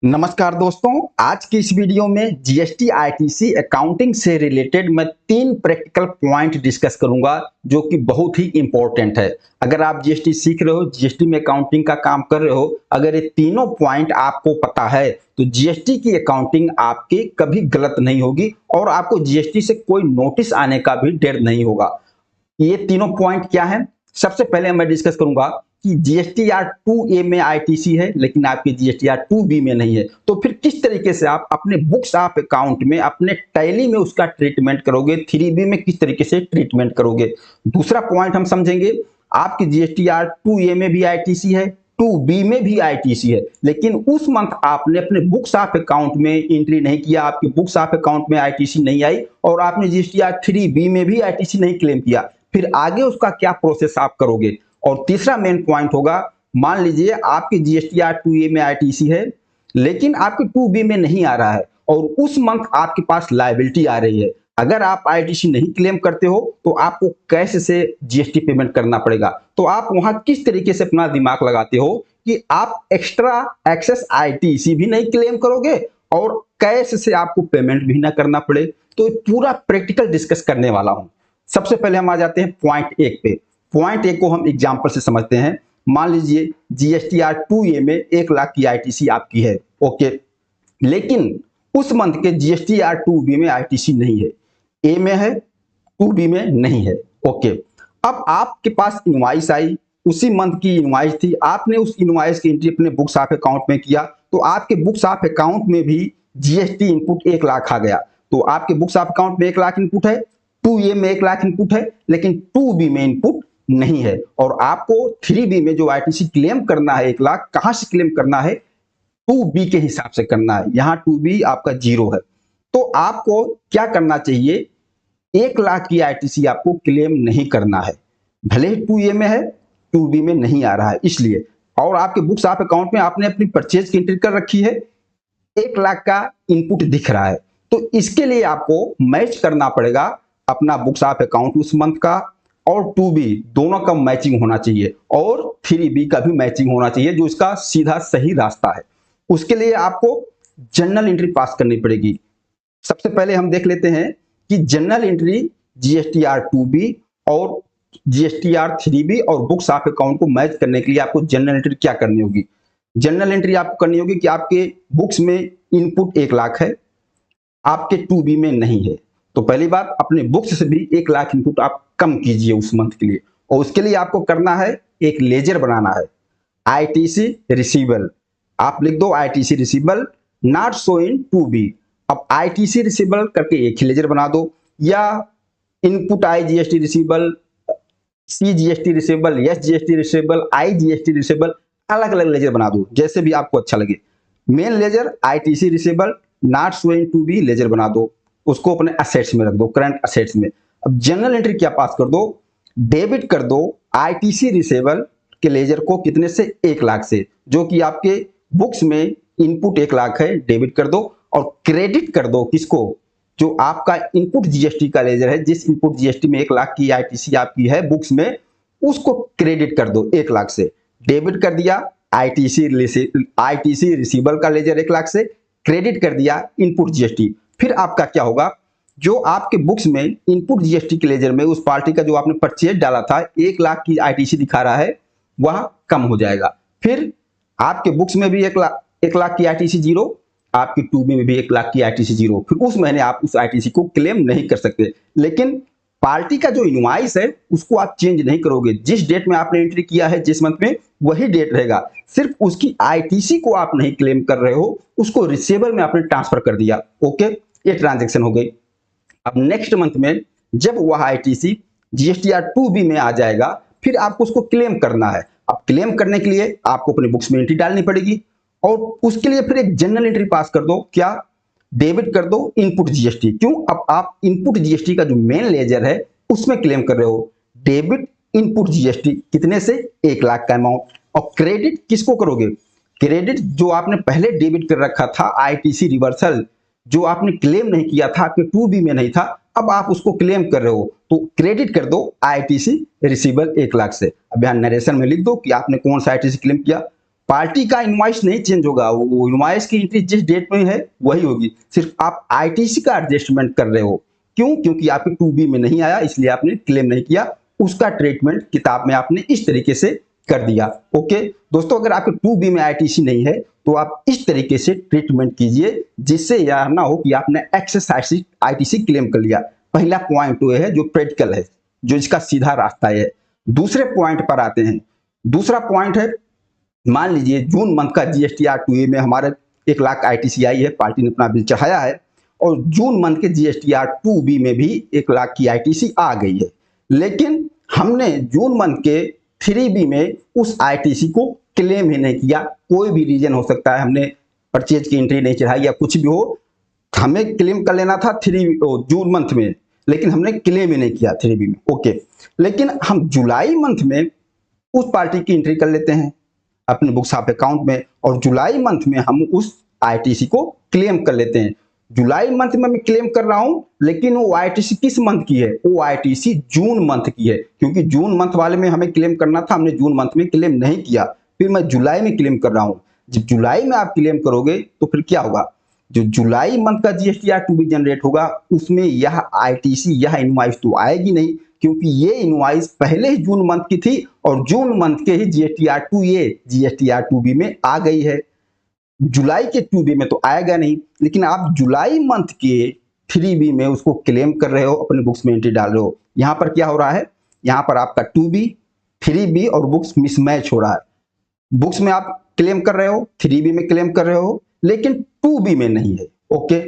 नमस्कार दोस्तों, आज की इस वीडियो में जीएसटी आईटीसी अकाउंटिंग से रिलेटेड मैं 3 प्रैक्टिकल पॉइंट डिस्कस करूंगा जो कि बहुत ही इंपॉर्टेंट है। अगर आप जीएसटी सीख रहे हो, जीएसटी में अकाउंटिंग का काम कर रहे हो, अगर ये तीनों पॉइंट आपको पता है तो जीएसटी की अकाउंटिंग आपकी कभी गलत नहीं होगी और आपको जीएसटी से कोई नोटिस आने का भी डर नहीं होगा। ये तीनों पॉइंट क्या है? सबसे पहले मैं डिस्कस करूंगा कि जीएसटीआर 2A में आईटीसी है लेकिन आपके जीएसटीआर 2B में नहीं है, तो फिर किस तरीके से आप अपने बुक्स ऑफ अकाउंट में, अपने टैली में उसका ट्रीटमेंट करोगे, 3B में किस तरीके से ट्रीटमेंट करोगे। दूसरा पॉइंट हम समझेंगे, आपकी जीएसटीआर 2A में भी आईटीसी है, 2B में भी आईटीसी है, लेकिन उस मंथ आपने अपने बुक्स ऑफ अकाउंट में एंट्री नहीं किया, आपके बुक्स ऑफ अकाउंट में आईटीसी नहीं आई और आपने जीएसटीआर 3B में भी आईटीसी नहीं क्लेम किया। फिर आगे उसका क्या प्रोसेस आप करोगे। और तीसरा मेन पॉइंट होगा, मान लीजिए आपकी जीएसटीआर 2A में आईटीसी है लेकिन आपके 2B में नहीं आ रहा है और उस मंथ आपके पास लायबिलिटी आ रही है। अगर आप आईटीसी नहीं क्लेम करते हो तो आपको कैश से जीएसटी पेमेंट करना पड़ेगा। तो आप वहां किस तरीके से अपना दिमाग लगाते हो कि आप एक्स्ट्रा एक्सेस आईटीसी भी नहीं क्लेम करोगे और कैश से आपको पेमेंट भी ना करना पड़े। तो पूरा प्रैक्टिकल डिस्कस करने वाला हूं। सबसे पहले हम आ जाते हैं पॉइंट 1 पे। पॉइंट 1 को हम एग्जांपल से समझते हैं। मान लीजिए जीएसटीआर 2A में 1 लाख की आईटीसी आपकी है, ओके, लेकिन उस मंथ के जीएसटीआर 2B में आईटीसी नहीं है, ए में है, 2B में नहीं है, ओके। अब आपके पास इनवॉइस आई, उसी मंथ की इनवॉइस थी, आपने उस इनवॉइस की एंट्री अपने बुक्स ऑफ अकाउंट में किया तो आपके बुक्स ऑफ अकाउंट में भी जीएसटी इनपुट 1 लाख आ गया। तो आपके बुक्स ऑफ अकाउंट में 1 लाख इनपुट है, 2A में 1 लाख इनपुट है लेकिन 2B में इनपुट नहीं है और आपको 3B में जो आईटीसी क्लेम करना है 1 लाख, कहां से क्लेम करना है? 2B के हिसाब से करना है। यहां 2B आपका 0 है, तो आपको क्या करना चाहिए? 1 लाख की आईटीसी आपको क्लेम नहीं करना है, भले ही 2A में है, 2B में नहीं आ रहा है इसलिए। और आपके बुक्स ऑफ अकाउंट में आपने अपनी परचेज की एंट्री कर रखी है, 1 लाख का इनपुट दिख रहा है, तो इसके लिए आपको मैच करना पड़ेगा अपना बुक्स ऑफ अकाउंट उस मंथ का और 2B दोनों का मैचिंग होना चाहिए और 3B का भी मैचिंग होना चाहिए, जो इसका सीधा सही रास्ता है। उसके लिए आपको जर्नल एंट्री पास करनी पड़ेगी। सबसे पहले हम देख लेते हैं कि जर्नल एंट्री जीएसटीआर 2B और जीएसटीआर 3B और बुक्स ऑफ अकाउंट को मैच करने के लिए आपको जर्नल एंट्री क्या करनी होगी। जनरल एंट्री आपको करनी होगी कि आपके बुक्स में इनपुट 1 लाख है, आपके 2B में नहीं है, तो पहली बात अपने बुक्स से भी 1 लाख इनपुट आप कम कीजिए उस मंथ के लिए और उसके लिए आपको करना है, एक लेजर बनाना है, आईटीसी रिसीवेबल। आप लिख दो ITC receivable not show in 2B। अब आईटीसी रिसीवेबल करके एक ही लेजर बना दो, या input I GST receivable, C GST receivable, S GST receivable, I GST receivable, अलग अलग लेजर बना दो जैसे भी आपको अच्छा लगे। Main ledger ITC receivable not showing 2B ledger बना दो, उसको अपने असेट्स में रख दो, करंट असेट्स में। अब जनरल एंट्री क्या पास कर दो? डेबिट कर दो आईटीसी रिसीवेबल के लेजर को कितने से? 1 लाख से, जो कि आपके बुक्स में इनपुट 1 लाख है, डेबिट कर दो। और क्रेडिट कर दो किसको? जो आपका इनपुट जीएसटी का लेजर है, जिस इनपुट जीएसटी में 1 लाख की आईटीसी आपकी है बुक्स में, उसको क्रेडिट कर दो 1 लाख से। डेबिट कर दिया आईटीसी रिसीवेबल का लेजर 1 लाख से, क्रेडिट कर दिया इनपुट जीएसटी। फिर आपका क्या होगा? जो आपके बुक्स में इनपुट जीएसटी के लेजर में उस पार्टी का जो आपने परचेज डाला था 1 लाख की आईटीसी दिखा रहा है, वह कम हो जाएगा। फिर आपके बुक्स में भी 1 लाख की आईटीसी 0, आपकी 2B में भी 1 लाख की आईटीसी 0। फिर उस महीने आप उस आईटीसी को क्लेम नहीं कर सकते, लेकिन पार्टी का जो इनवॉइस है उसको आप चेंज नहीं करोगे। जिस डेट में आपने एंट्री किया है जिस मंथ में, वही डेट रहेगा, सिर्फ उसकी आईटीसी को आप नहीं क्लेम कर रहे हो, उसको रिसीवेबल में आपने ट्रांसफर कर दिया, ओके। ये ट्रांजैक्शन हो गई। अब नेक्स्ट मंथ में जब वह आईटीसी जीएसटीआर 2B में आ जाएगा, फिर आपको उसको क्लेम करना है। अब क्लेम करने के लिए आपको अपने बुक्स में एंट्री डालनी पड़ेगी और उसके लिए फिर एक जनरल एंट्री पास कर दो। क्या? डेबिट कर दो इनपुट जीएसटी। क्यों? अब आप इनपुट जीएसटी का जो मेन लेजर है उसमें क्लेम कर रहे हो, डेबिट इनपुट जीएसटी कितने से? 1 लाख का अमाउंट। और क्रेडिट किसको करोगे? क्रेडिट जो आपने पहले डेबिट कर रखा था आईटीसी रिवर्सल, जो आपने क्लेम नहीं किया था, आपके 2B में नहीं था, अब आप उसको क्लेम कर रहे हो, तो क्रेडिट कर दो आईटीसी रिसीवेबल 1 लाख से। अब यहां नरेशन में लिख दो कि आपने कौन सा आईटीसी क्लेम किया। पार्टी का इनवॉइस नहीं चेंज होगा, वो इनवॉइस की एंट्री जिस डेट में है वही होगी, सिर्फ आप आईटीसी का एडजस्टमेंट कर रहे हो। क्यों? क्योंकि आपके 2B में नहीं आया, इसलिए आपने क्लेम नहीं किया, उसका ट्रीटमेंट किताब में आपने इस तरीके से कर दिया। ओके दोस्तों, अगर आपके 2B में आईटीसी नहीं है तो आप इस तरीके से ट्रीटमेंट कीजिए, जिससे यह ना हो कि आपने एक्सेस आईटीसी क्लेम कर लिया। पहला पॉइंट वो है जो प्रैक्टिकल है, जो इसका सीधा रास्ता है। दूसरे पॉइंट पर आते हैं। दूसरा पॉइंट है, मान लीजिए जून मंथ का जीएसटीआर 2A में हमारे 1 लाख आईटीसी आई है, पार्टी ने अपना बिल चढ़ाया है, और जून मंथ के जीएसटीआर 2B में भी 1 लाख की आईटीसी आ गई है, लेकिन हमने जून मंथ के 3B में उस आईटीसी को क्लेम ही नहीं किया। कोई भी रीजन हो सकता है, हमने परचेज की एंट्री नहीं चढ़ाई या कुछ भी हो, हमें क्लेम कर लेना था जून मंथ में, लेकिन हमने क्लेम ही नहीं किया 3B में। ओके, लेकिन हम जुलाई मंथ में उस पार्टी की एंट्री कर लेते हैं अपने बुक्स ऑफ अकाउंट में, और जुलाई मंथ में हम उस आईटीसी को क्लेम कर लेते हैं। जुलाई मंथ में मैं क्लेम कर रहा हूं, लेकिन वो आईटीसी किस मंथ की है? वो आईटीसी जून मंथ की है, क्योंकि जून मंथ वाले में हमें क्लेम करना था, हमने जून मंथ में क्लेम नहीं किया, फिर मैं जुलाई में क्लेम कर रहा हूं। जब जुलाई में आप क्लेम करोगे तो फिर क्या होगा? जो जुलाई मंथ का जीएसटीआर 2B जनरेट होगा, उसमें यह आईटीसी, यह इनवॉइस तो आएगी नहीं, क्योंकि ये इनवॉइस पहले ही जून मंथ की थी और जून मंथ के ही जीएसटीआर 2A जीएसटीआर 2B में आ गई है। जुलाई के 2B में तो आएगा नहीं, लेकिन आप जुलाई मंथ के 3B में उसको क्लेम कर रहे हो, अपने बुक्स में एंट्री डाल रहे हो। यहाँ पर क्या हो रहा है? यहाँ पर आपका 2B, 3B और बुक्स मिसमैच हो रहा है। बुक्स में आप क्लेम कर रहे हो, 3B में क्लेम कर रहे हो, लेकिन 2B में नहीं है। ओके,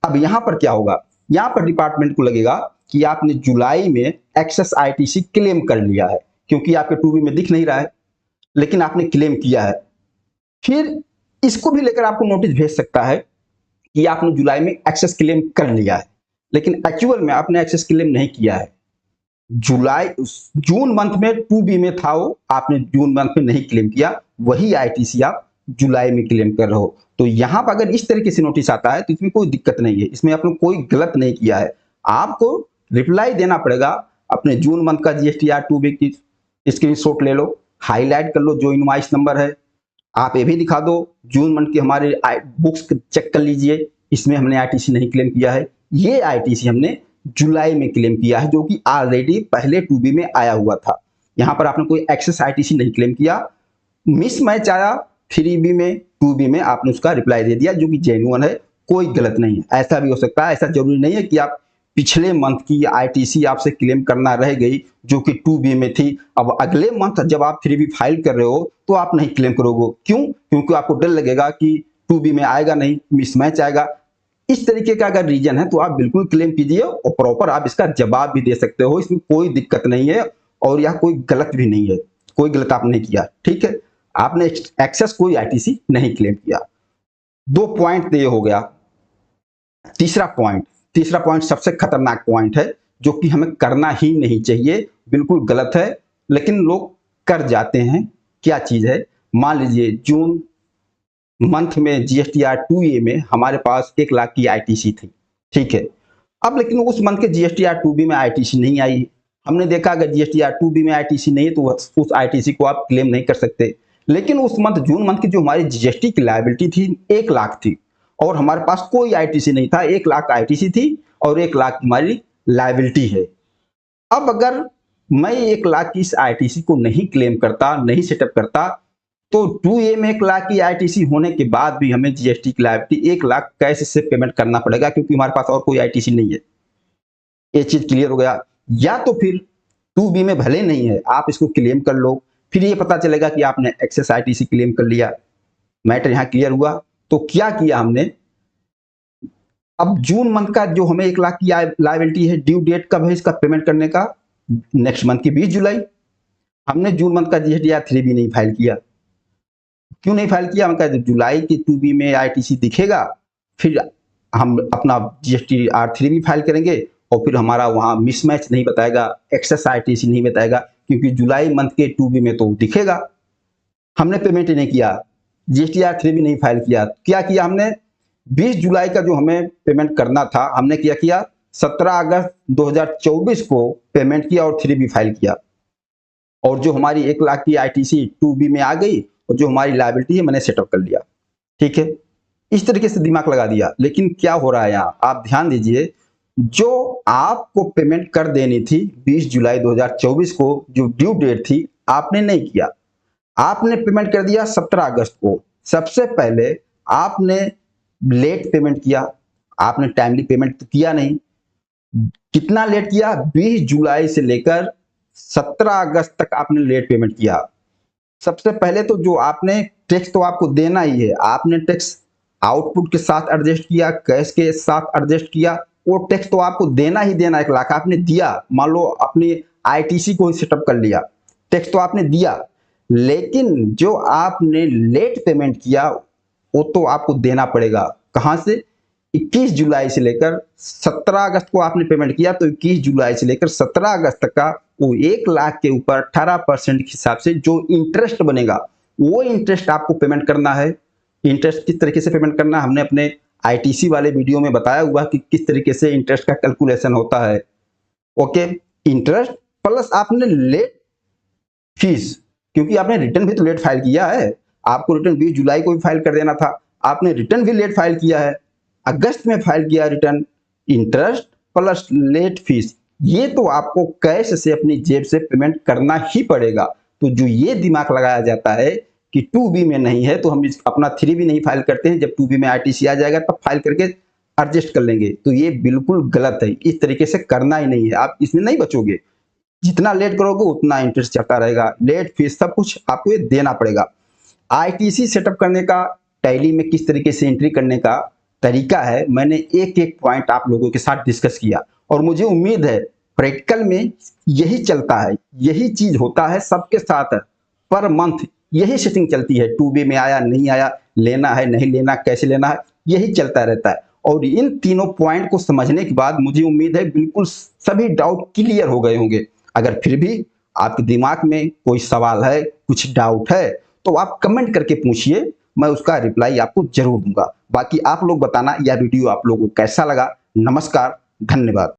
अब यहाँ पर क्या होगा? यहाँ पर डिपार्टमेंट को लगेगा कि आपने जुलाई में एक्सेस आईटीसी क्लेम कर लिया है, क्योंकि आपके 2B में दिख नहीं रहा है, लेकिन आपने क्लेम किया है। फिर इसको भी लेकर आपको नोटिस भेज सकता है कि आपने जुलाई में एक्सेस क्लेम कर लिया है, लेकिन एक्चुअल में आपने एक्सेस क्लेम नहीं किया है। जून मंथ में 2B में था वो, आपने जून मंथ में नहीं क्लेम किया, वही आईटीसी आप जुलाई में क्लेम कर रहे हो। तो यहाँ पर अगर इस तरीके से नोटिस आता है तो इसमें कोई दिक्कत नहीं है, इसमें आपने कोई गलत नहीं किया है। आपको रिप्लाई देना पड़ेगा, अपने जून मंथ का जीएसटीआर 2B की स्क्रीनशॉट ले लो, हाईलाइट कर लो जो इनवॉइस नंबर है, आप ये भी दिखा दो जून मंथ के हमारे बुक्स चेक कर लीजिए, इसमें हमने आईटीसी नहीं क्लेम किया है, ये आईटीसी हमने जुलाई में क्लेम किया है, जो कि ऑलरेडी पहले 2B में आया हुआ था। यहाँ पर आपने कोई एक्सेस आईटीसी नहीं क्लेम किया, मिसमैच आया 3B में 2B में, आपने उसका रिप्लाई दे दिया, जो कि जेन्युइन है, कोई गलत नहीं है। ऐसा भी हो सकता है, ऐसा जरूरी नहीं है कि आप पिछले मंथ की आईटीसी आपसे क्लेम करना रह गई जो कि 2B में थी, अब अगले मंथ जब आप 3B फाइल कर रहे हो तो आप नहीं क्लेम करोगे। क्यों? क्योंकि आपको डर लगेगा कि 2B में आएगा नहीं, मिसमैच आएगा। इस तरीके का अगर रीजन है तो आप बिल्कुल क्लेम कीजिए, और प्रॉपर आप इसका जवाब भी दे सकते हो, इसमें कोई दिक्कत नहीं है, और यह कोई गलत भी नहीं है, कोई गलत आपने किया। ठीक है, आपने एक्सेस कोई आईटीसी नहीं क्लेम किया। 2 पॉइंट ये हो गया। तीसरा पॉइंट सबसे खतरनाक पॉइंट है, जो कि हमें करना ही नहीं चाहिए, बिल्कुल गलत है, लेकिन लोग कर जाते हैं। क्या चीज है? मान लीजिए जून मंथ में जीएसटीआर 2A में हमारे पास 1 लाख की आईटीसी थी, ठीक है। अब लेकिन उस मंथ के जीएसटीआर 2B में आईटीसी नहीं आई। हमने देखा अगर जीएसटीआर 2B में आईटीसी नहीं है तो उस आईटीसी को आप क्लेम नहीं कर सकते, लेकिन उस मंथ जून मंथ की जो हमारी जीएसटी की लायबिलिटी थी 1 लाख थी, और हमारे पास कोई आईटीसी नहीं था, 1 लाख आईटीसी थी और 1 लाख हमारी लायबिलिटी है। अब अगर मैं 1 लाख की इस आईटीसी को नहीं क्लेम करता, नहीं सेटअप करता, तो 2A में 1 लाख की आईटीसी होने के बाद भी हमें जीएसटी की लायबिलिटी 1 लाख कैश से पेमेंट करना पड़ेगा, क्योंकि हमारे पास और कोई आईटीसी नहीं है। ये चीज क्लियर हो गया। या तो फिर 2B में भले नहीं है, आप इसको क्लेम कर लो, फिर ये पता चलेगा कि आपने एक्सेस आईटीसी क्लेम कर लिया। मैटर यहाँ क्लियर हुआ। तो क्या किया हमने? अब जून मंथ का जो हमें 1 लाख की लायबिलिटी है, ड्यू डेट कब है इसका पेमेंट करने का? नेक्स्ट मंथ की 20 जुलाई। हमने जून मंथ का जीएसटीआर 3B नहीं फाइल किया। क्यों नहीं फाइल किया? हम कहते जुलाई की 2B में आईटीसी दिखेगा, फिर हम अपना जीएसटीआर 3B फाइल करेंगे, और फिर हमारा वहां मिसमैच नहीं बताएगा, एक्सेस आईटीसी नहीं बताएगा, क्योंकि जुलाई मंथ के 2B में तो दिखेगा। हमने पेमेंट नहीं किया, जीएसटीआर 3B नहीं फाइल किया। क्या किया हमने? 20 जुलाई का जो हमें पेमेंट करना था, हमने क्या किया? 17 अगस्त 2024 को पेमेंट किया और 3B फाइल किया, और जो हमारी 1 लाख की आईटीसी 2B में आ गई, और जो हमारी लायबिलिटी है मैंने सेटअप कर लिया। ठीक है, इस तरीके से दिमाग लगा दिया। लेकिन क्या हो रहा है यहाँ, आप ध्यान दीजिए, जो आपको पेमेंट कर देनी थी 20 जुलाई 2024 को, जो ड्यू डेट थी, आपने नहीं किया। आपने पेमेंट कर दिया 17 अगस्त को। सबसे पहले आपने लेट पेमेंट किया, आपने टाइमली पेमेंट तो किया नहीं। कितना लेट किया? 20 जुलाई से लेकर 17 अगस्त तक आपने लेट पेमेंट किया। सबसे पहले तो जो आपने टैक्स तो आपको देना ही है, आपने टैक्स आउटपुट के साथ एडजस्ट किया, कैश के साथ एडजस्ट किया, वो टैक्स तो आपको देना ही देना। 1 लाख आपने दिया, मान लो अपनी आईटीसी को ही सेटअप कर लिया, टैक्स तो आपने दिया। लेकिन जो आपने लेट पेमेंट किया वो तो आपको देना पड़ेगा। कहां से? 21 जुलाई से लेकर 17 अगस्त को आपने पेमेंट किया, तो 21 जुलाई से लेकर 17 अगस्त तक का वो 1 लाख के ऊपर 18% के हिसाब से जो इंटरेस्ट बनेगा, वो इंटरेस्ट आपको पेमेंट करना है। इंटरेस्ट किस तरीके से पेमेंट करना है हमने अपने आईटीसी वाले वीडियो में बताया हुआ कि किस तरीके से इंटरेस्ट का कैलकुलेशन होता है। ओके, इंटरेस्ट प्लस आपने लेट फीस, क्योंकि आपने रिटर्न भी तो लेट फाइल किया है। आपको रिटर्न 20 जुलाई को भी फाइल कर देना था, आपने रिटर्न भी लेट फाइल किया है, अगस्त में फाइल किया return. Interest plus late fee, ये तो आपको कैश से अपनी जेब से पेमेंट करना ही पड़ेगा। तो जो ये दिमाग लगाया जाता है कि 2B में नहीं है तो हम अपना 3B नहीं फाइल करते हैं, जब 2B में आईटीसी आ जाएगा तब फाइल करके एडजस्ट कर लेंगे, तो ये बिल्कुल गलत है। इस तरीके से करना ही नहीं है, आप इसमें नहीं बचोगे। जितना लेट करोगे उतना इंटरेस्ट चढ़ता रहेगा, लेट फीस सब कुछ आपको ये देना पड़ेगा। आईटीसी सेटअप करने का, टैली में किस तरीके से एंट्री करने का तरीका है, मैंने एक एक पॉइंट आप लोगों के साथ डिस्कस किया, और मुझे उम्मीद है प्रैक्टिकल में यही चलता है, यही चीज होता है सबके साथ। पर मंथ यही सेटिंग चलती है, 2B में आया नहीं आया, लेना है नहीं लेना, कैसे लेना है, यही चलता रहता है। और इन तीनों पॉइंट को समझने के बाद मुझे उम्मीद है बिल्कुल सभी डाउट क्लियर हो गए होंगे। अगर फिर भी आपके दिमाग में कोई सवाल है, कुछ डाउट है, तो आप कमेंट करके पूछिए, मैं उसका रिप्लाई आपको जरूर दूंगा। बाकी आप लोग बताना यह वीडियो आप लोगों को कैसा लगा। नमस्कार, धन्यवाद।